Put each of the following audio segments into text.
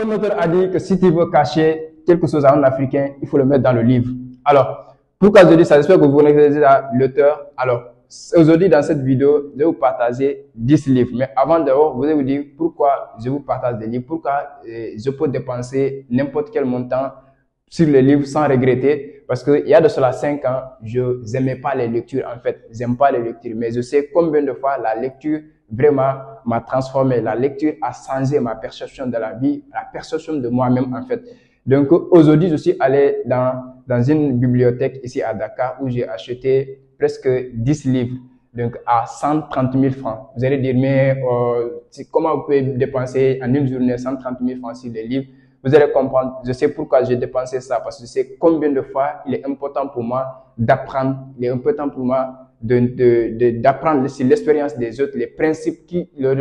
Notre auteur a dit que si tu veux cacher quelque chose à un Africain, il faut le mettre dans le livre. Alors, pourquoi je dis ça? J'espère que vous connaissez l'auteur. Alors, aujourd'hui, dans cette vidéo, je vais vous partager 10 livres. Mais avant d'abord, je vais vous dire pourquoi je vous partage des livres, pourquoi je peux dépenser n'importe quel montant sur les livres sans regretter. Parce qu'il y a de cela 5 ans, je n'aimais pas les lectures en fait. J'aime pas les lectures, mais je sais combien de fois la lecture vraiment m'a transformé. La lecture a changé ma perception de la vie, la perception de moi-même en fait. Donc aujourd'hui, je suis allé dans une bibliothèque ici à Dakar où j'ai acheté presque 10 livres, donc à 130 000 francs. Vous allez dire, mais comment vous pouvez dépenser en une journée 130 000 francs sur des livres? Vous allez comprendre, je sais pourquoi j'ai dépensé ça, parce que je sais combien de fois il est important pour moi d'apprendre, il est important pour moi d'apprendre sur l'expérience des autres, les principes qui leur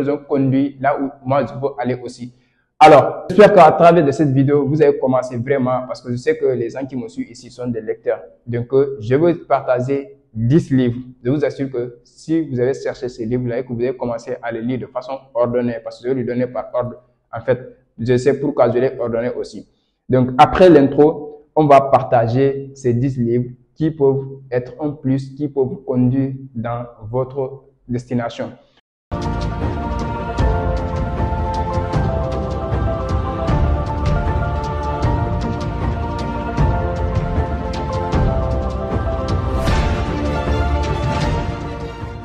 ont conduit là où moi je veux aller aussi. Alors, j'espère qu'à travers de cette vidéo, vous avez commencé vraiment, parce que je sais que les gens qui me suivent ici sont des lecteurs. Donc, je vais partager 10 livres. Je vous assure que si vous avez cherché ces livres-là et que vous avez commencé à les lire de façon ordonnée, parce que je vais les donner par ordre, en fait, je sais pourquoi je l'ai ordonné aussi. Donc, après l'intro, on va partager ces 10 livres qui peuvent être un plus, qui peuvent vous conduire dans votre destination.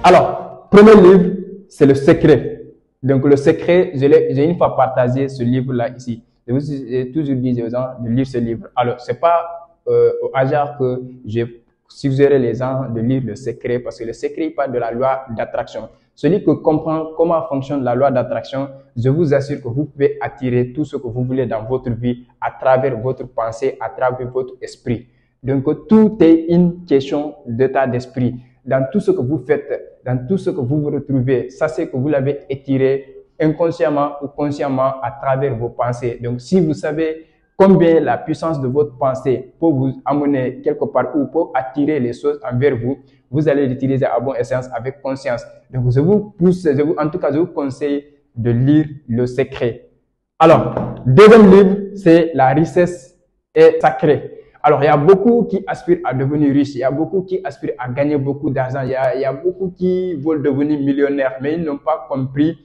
Alors, premier livre, c'est Le Secret. Donc, Le Secret, j'ai une fois partagé ce livre-là ici. J'ai toujours dit aux gens de lire ce livre. Alors, c'est pas au hasard que j'ai suggéré les gens de lire Le Secret, parce que Le Secret parle de la loi d'attraction. Celui qui comprend comment fonctionne la loi d'attraction, je vous assure que vous pouvez attirer tout ce que vous voulez dans votre vie à travers votre pensée, à travers votre esprit. Donc, tout est une question d'état d'esprit. Dans tout ce que vous faites, dans tout ce que vous vous retrouvez, sachez que vous l'avez étiré inconsciemment ou consciemment à travers vos pensées. Donc, si vous savez combien la puissance de votre pensée peut vous amener quelque part ou peut attirer les choses envers vous, vous allez l'utiliser à bon escient avec conscience. Donc, je vous pousse, en tout cas, je vous conseille de lire Le Secret. Alors, deuxième livre, c'est La richesse est sacrée. Alors, il y a beaucoup qui aspirent à devenir riches, il y a beaucoup qui aspirent à gagner beaucoup d'argent, il y a beaucoup qui veulent devenir millionnaires, mais ils n'ont pas compris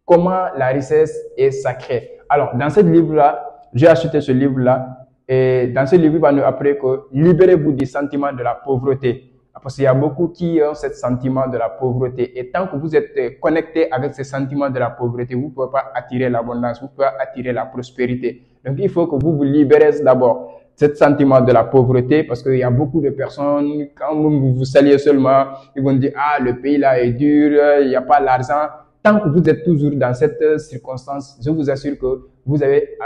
comment la richesse est sacrée. Alors, dans ce livre-là, j'ai acheté ce livre-là, et dans ce livre, il va nous apprendre que libérez-vous du sentiment de la pauvreté. Parce qu'il y a beaucoup qui ont ce sentiment de la pauvreté. Et tant que vous êtes connecté avec ce sentiment de la pauvreté, vous ne pouvez pas attirer l'abondance, vous ne pouvez pas attirer la prospérité. Donc, il faut que vous vous libérez d'abord ce sentiment de la pauvreté, parce qu'il y a beaucoup de personnes, quand vous vous saluez seulement, ils vont dire, ah, le pays là est dur, il n'y a pas l'argent. Tant que vous êtes toujours dans cette circonstance, je vous assure que vous avez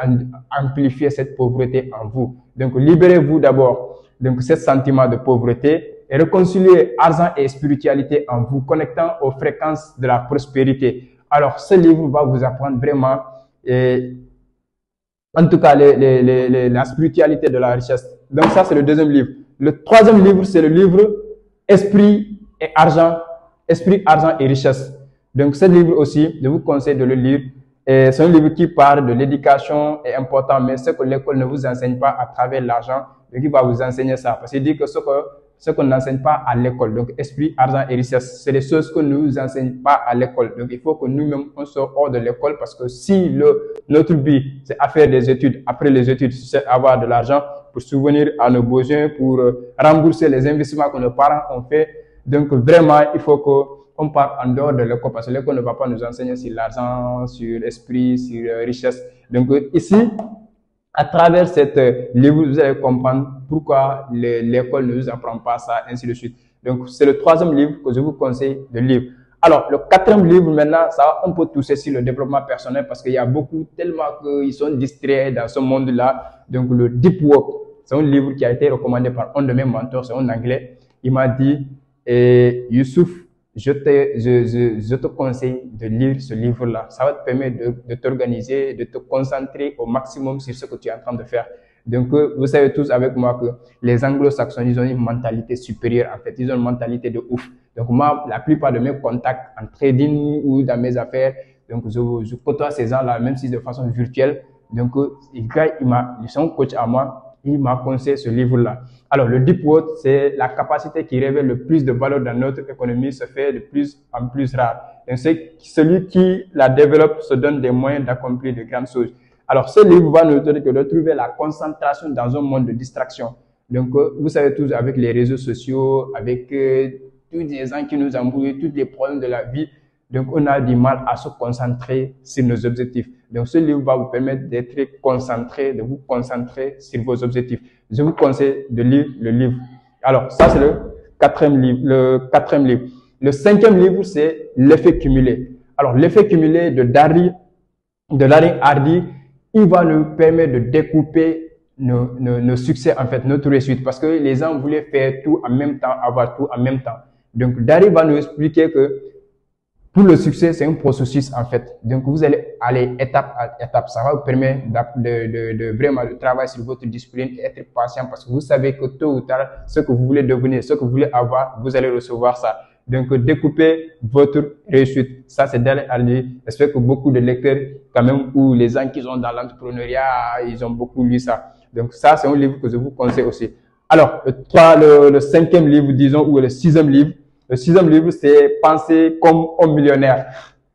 amplifié cette pauvreté en vous. Donc, libérez-vous d'abord de ce sentiment de pauvreté et réconciliez argent et spiritualité en vous connectant aux fréquences de la prospérité. Alors, ce livre va vous apprendre vraiment, en tout cas, la spiritualité de la richesse. Donc, ça, c'est le deuxième livre. Le troisième livre, c'est le livre Esprit, argent et richesse. Donc, ce livre aussi, je vous conseille de le lire. C'est un livre qui parle de l'éducation est important, mais ce que l'école ne vous enseigne pas à travers l'argent, donc il va vous enseigner ça. Parce qu'il dit que ce qu'on n'enseigne pas à l'école, donc esprit, argent et richesse, c'est des choses que ne nous enseigne pas à l'école. Donc, il faut que nous-mêmes, on sorte hors de l'école, parce que si notre but, c'est à faire des études, après les études, c'est avoir de l'argent pour subvenir à nos besoins, pour rembourser les investissements que nos parents ont fait. Donc, vraiment, il faut qu'on part en dehors de l'école, parce que l'école ne va pas nous enseigner sur l'argent, sur l'esprit, sur la richesse. Donc, ici, à travers cette livre, vous allez comprendre pourquoi l'école ne nous apprend pas ça, ainsi de suite. Donc, c'est le troisième livre que je vous conseille de lire. Alors, le quatrième livre, maintenant, ça, on peut toucher sur le développement personnel, parce qu'il y a beaucoup, tellement qu'ils sont distraits dans ce monde-là. Donc, le Deep Work, c'est un livre qui a été recommandé par un de mes mentors, c'est un anglais. Il m'a dit, Youssouf, je te conseille de lire ce livre-là. Ça va te permettre de t'organiser, de te concentrer au maximum sur ce que tu es en train de faire. Donc, vous savez tous avec moi que les anglo-saxons, ils ont une mentalité supérieure, en fait. Ils ont une mentalité de ouf. Donc, moi, la plupart de mes contacts en trading ou dans mes affaires, donc je côtoie ces gens-là, même si de façon virtuelle. Donc, c'est un coach à moi, il m'a conseillé ce livre-là. Alors, le Deep Work, c'est la capacité qui révèle le plus de valeur dans notre économie, se fait de plus en plus rare. Donc, celui qui la développe se donne des moyens d'accomplir de grandes choses. Alors, ce livre va nous donner que de trouver la concentration dans un monde de distraction. Donc, vous savez tous, avec les réseaux sociaux, avec tous les gens qui nous embrouillent, tous les problèmes de la vie, donc on a du mal à se concentrer sur nos objectifs. Donc, ce livre va vous permettre d'être concentré, de vous concentrer sur vos objectifs. Je vous conseille de lire le livre. Alors, ça, c'est le quatrième livre. Le cinquième livre, c'est L'effet cumulé. Alors, l'effet cumulé de Darren Hardy, il va nous permettre de découper nos succès, en fait, notre réussite. Parce que les gens voulaient faire tout en même temps, avoir tout en même temps. Donc, Darren va nous expliquer que pour le succès, c'est un processus, en fait. Donc, vous allez aller étape à étape. Ça va vous permettre de vraiment travailler sur votre discipline et être patient parce que vous savez que tôt ou tard, ce que vous voulez devenir, ce que vous voulez avoir, vous allez recevoir ça. Donc, découpez votre réussite. Ça, c'est Darren Hardy. J'espère que beaucoup de lecteurs, quand même, ou les gens qui sont dans l'entrepreneuriat, ils ont beaucoup lu ça. Donc, ça, c'est un livre que je vous conseille aussi. Alors, le cinquième livre, disons, ou le sixième livre. Le sixième livre, c'est Penser comme un millionnaire.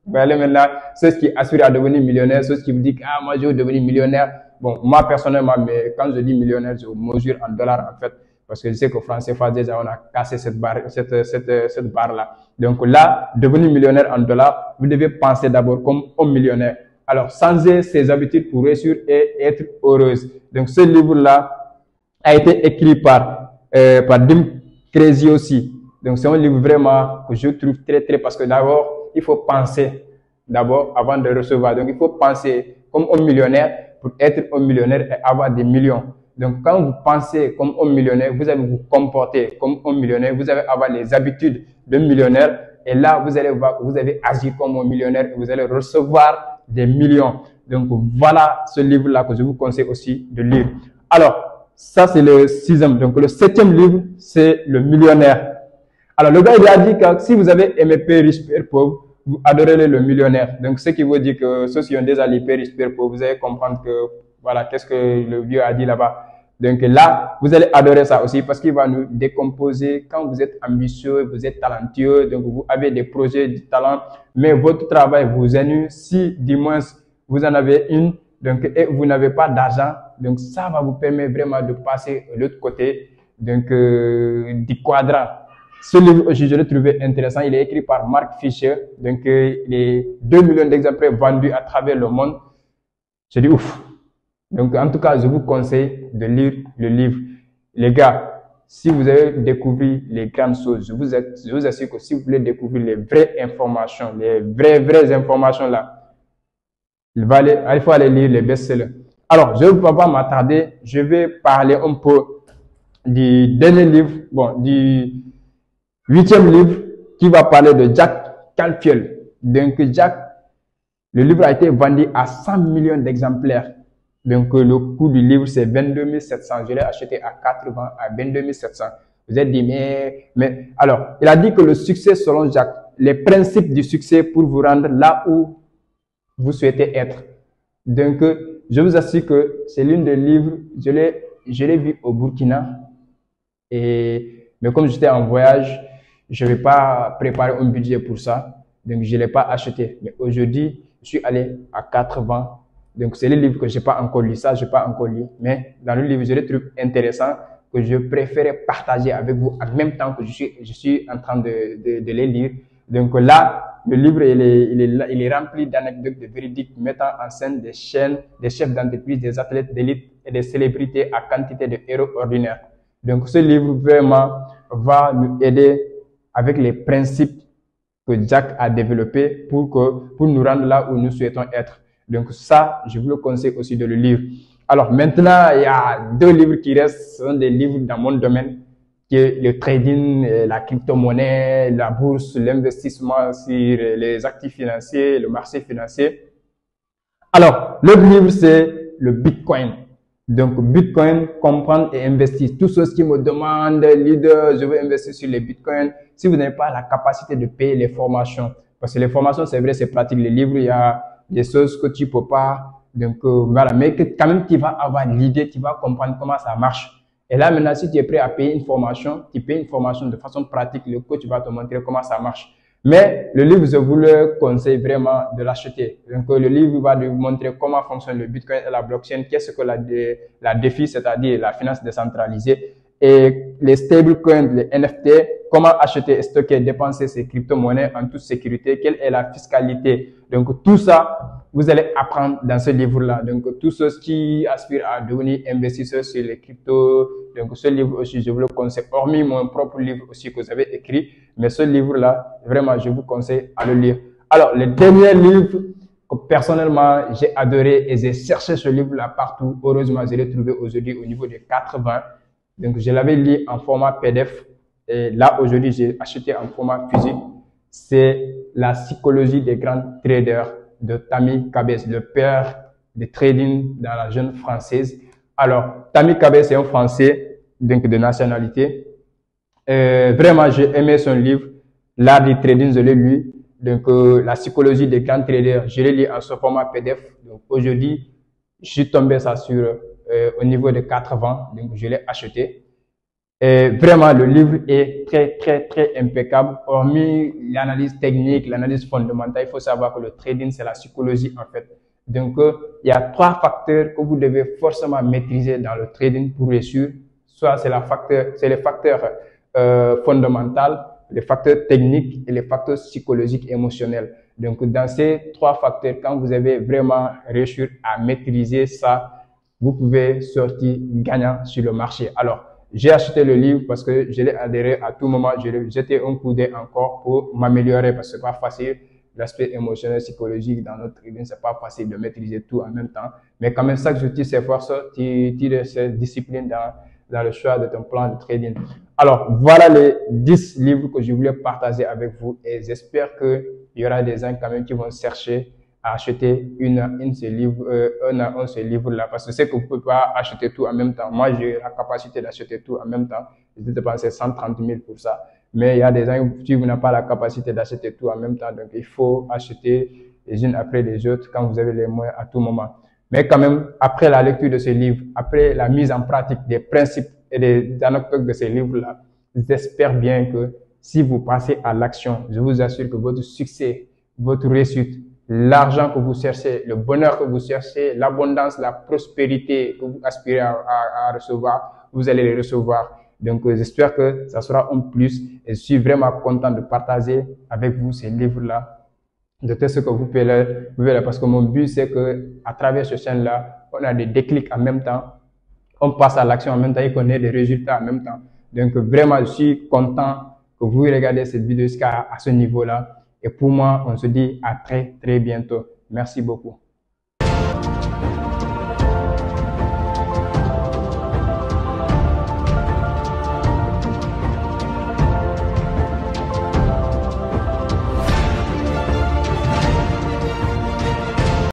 Vous voyez maintenant, ceux qui aspirent à devenir millionnaire, ceux qui vous disent, ah, moi, je veux devenir millionnaire. Bon, moi, personnellement, mais quand je dis millionnaire, je mesure en dollars, en fait. Parce que je sais qu'au franc CFA, déjà, on a cassé cette barre-là. Donc là, devenir millionnaire en dollars, vous devez penser d'abord comme un millionnaire. Alors, changer ses habitudes pour réussir et être heureuse. Donc, ce livre-là a été écrit par Jim Crazy aussi. Donc, c'est un livre vraiment que je trouve très, parce que d'abord, il faut penser d'abord avant de recevoir. Donc, il faut penser comme un millionnaire pour être un millionnaire et avoir des millions. Donc, quand vous pensez comme un millionnaire, vous allez vous comporter comme un millionnaire, vous allez avoir les habitudes d'un millionnaire et là, vous allez voir que vous allez agir comme un millionnaire et vous allez recevoir des millions. Donc, voilà ce livre-là que je vous conseille aussi de lire. Alors, ça, c'est le sixième. Donc, le septième livre, c'est Le Millionnaire. Alors, le gars, il a dit que si vous avez aimé Père riche, Père pauvre, vous adorez le millionnaire. Donc, ce qui veut dire que ceux qui ont déjà lu Père riche, Père pauvre, vous allez comprendre que, voilà, qu'est-ce que le vieux a dit là-bas. Donc là, vous allez adorer ça aussi parce qu'il va nous décomposer quand vous êtes ambitieux, vous êtes talentueux, donc vous avez des projets de talent, mais votre travail vous ennuie. Si, du moins, vous en avez une, donc, et vous n'avez pas d'argent, donc ça va vous permettre vraiment de passer de l'autre côté, donc, du quadrant. Ce livre aussi, je l'ai trouvé intéressant. Il est écrit par Mark Fisher. Donc, les 2 millions d'exemplaires vendus à travers le monde. J'ai dit ouf. Donc, en tout cas, je vous conseille de lire le livre. Les gars, si vous avez découvert les grandes choses, je vous assure que si vous voulez découvrir les vraies informations, les vraies informations là, il faut aller lire les best-sellers. Alors, je ne vais pas m'attarder. Je vais parler un peu du dernier livre, bon, du 8e livre qui va parler de Jack Canfield. Donc, le livre a été vendu à 100 millions d'exemplaires. Donc, le coût du livre, c'est 22 700. Je l'ai acheté à 80, à 22 700. Vous êtes dit, mais, alors, il a dit que le succès, selon Jack, les principes du succès pour vous rendre là où vous souhaitez être. Donc, je vous assure que c'est l'une des livres, je l'ai vu au Burkina. Mais comme j'étais en voyage, je ne vais pas préparer un budget pour ça. Donc, je ne l'ai pas acheté. Mais aujourd'hui, je suis allé à 80. Donc, c'est le livre que je n'ai pas encore lu. Ça, je n'ai pas encore lu. Mais dans le livre, je le trouve intéressant que je préférais partager avec vous en même temps que je suis en train de les lire. Donc là, le livre, il est rempli d'anecdotes, de véridiques mettant en scène des chefs d'entreprise, des athlètes d'élite et des célébrités à quantité de héros ordinaires. Donc, ce livre vraiment va nous aider avec les principes que Jack a développés pour nous rendre là où nous souhaitons être. Donc ça, je vous le conseille aussi de le lire. Alors maintenant, il y a 2 livres qui restent, ce sont des livres dans mon domaine, qui est le trading, la crypto-monnaie, la bourse, l'investissement sur les actifs financiers, le marché financier. Alors, l'autre livre, c'est le Bitcoin. Donc, Bitcoin, comprendre et investir. Tous ceux qui me demandent, leader, je veux investir sur les Bitcoins. Si vous n'avez pas la capacité de payer les formations, parce que les formations, c'est vrai, c'est pratique. Les livres, il y a des choses que tu peux pas Donc, voilà, mais que quand même, tu vas avoir l'idée, tu vas comprendre comment ça marche. Et là, maintenant, si tu es prêt à payer une formation, tu payes une formation de façon pratique, le coach va te montrer comment ça marche. Mais le livre, je vous le conseille vraiment de l'acheter. Donc, le livre va vous montrer comment fonctionne le Bitcoin et la blockchain, qu'est-ce que la DeFi, c'est-à-dire la finance décentralisée, et les stablecoins, les NFT, comment acheter, stocker, dépenser ces crypto-monnaies en toute sécurité, quelle est la fiscalité. Donc, tout ça, vous allez apprendre dans ce livre-là. Donc, tous ceux qui aspirent à devenir investisseurs sur les cryptos, donc ce livre aussi, je vous le conseille, hormis mon propre livre aussi que vous avez écrit, mais ce livre-là, vraiment, je vous conseille à le lire. Alors, le dernier livre que personnellement, j'ai adoré et j'ai cherché ce livre-là partout. Heureusement, je l'ai trouvé aujourd'hui au niveau de 80. Donc, je l'avais lu en format PDF et là, aujourd'hui, j'ai acheté en format physique. C'est La psychologie des grands traders de Tammy Cabez, le père de trading dans la jeune française. Alors, Tammy Cabez est un Français, donc de nationalité. Vraiment, j'ai aimé son livre. L'art du trading, je l'ai lu. Donc, la psychologie des grands traders, je l'ai lu en ce format PDF. Donc, aujourd'hui, je suis tombé ça sur au niveau de 80, donc je l'ai acheté. Et vraiment, le livre est très, très, très impeccable. Hormis l'analyse technique, l'analyse fondamentale, il faut savoir que le trading, c'est la psychologie en fait. Donc, il y a 3 facteurs que vous devez forcément maîtriser dans le trading pour réussir. Soit c'est les facteurs fondamentaux, les facteurs techniques et les facteurs psychologiques et émotionnels. Donc, dans ces 3 facteurs, quand vous avez vraiment réussi à maîtriser ça, vous pouvez sortir gagnant sur le marché. Alors, j'ai acheté le livre parce que je l'ai adhéré à tout moment. Je l'ai jeté un coup d'œil encore pour m'améliorer parce que c'est pas facile. L'aspect émotionnel, psychologique dans notre trading, c'est pas facile de maîtriser tout en même temps. Mais quand même, chaque jour, tu s'efforces, tu tires cette discipline dans le choix de ton plan de trading. Alors, voilà les 10 livres que je voulais partager avec vous et j'espère qu'il y aura des gens quand même qui vont chercher à acheter un de ces livres-là. Parce que c'est que vous ne pouvez pas acheter tout en même temps. Moi, j'ai la capacité d'acheter tout en même temps. J'ai dépensé 130 000 pour ça. Mais il y a des gens qui n'ont pas la capacité d'acheter tout en même temps. Donc, il faut acheter les unes après les autres quand vous avez les moyens à tout moment. Mais quand même, après la lecture de ces livres, après la mise en pratique des principes et des anecdotes de ces livres-là, j'espère bien que si vous passez à l'action, je vous assure que votre succès, votre réussite, l'argent que vous cherchez, le bonheur que vous cherchez, l'abondance, la prospérité que vous aspirez à recevoir, vous allez les recevoir. Donc, j'espère que ça sera un plus et je suis vraiment content de partager avec vous ces livres-là, de tout ce que vous pouvez parce que mon but, c'est que à travers ce chaîne-là, on a des déclics en même temps, on passe à l'action en même temps et qu'on ait des résultats en même temps. Donc, vraiment, je suis content que vous regardez cette vidéo jusqu'à ce niveau-là. Et pour moi, on se dit à très, très bientôt. Merci beaucoup.